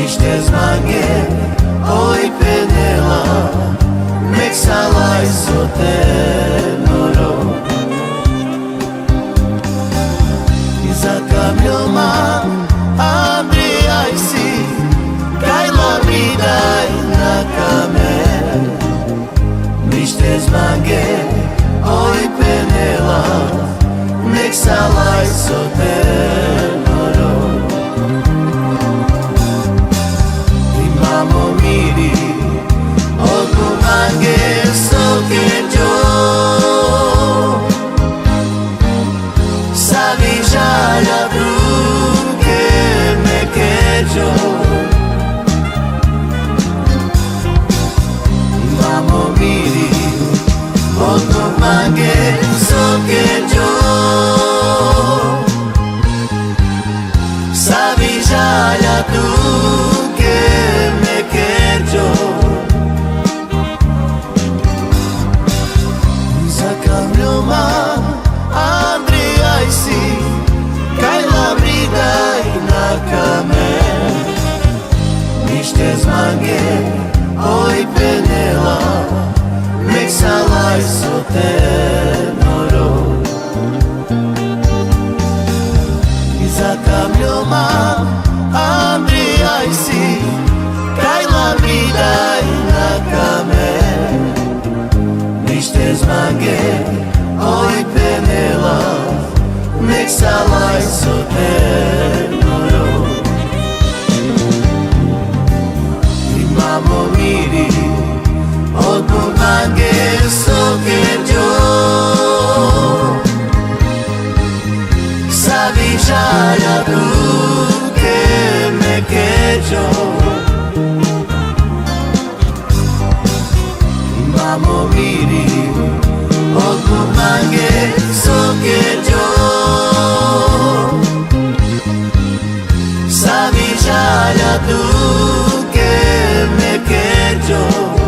Niște zmanghe, oi penela, mexalai sote noro. Iza camilma, Andri aisi, cai la vida na camera. Niște zmanghe, oi penela, mexalai sote noro. Imamo miri, oku mange sokenjo. Savi žalja druge me keđo. Imamo miri, oku mange sokenjo. Savi žalja druge me keđo. Za kamljoma Andrijaj si, kaj la vridaj na kamen. Niște zmanghe, oi penela, mexalai sote noro. Iza kamljoma Andrijaj si, kaj la vridaj na kamen. Niște zmanghe, oi penela, mexalai sote noro. Imamo miri, od bumange sokenjo. Savi žalja druge me keđo. Imamo miri, od bumange sokenjo. Savi žalja druge me keđo.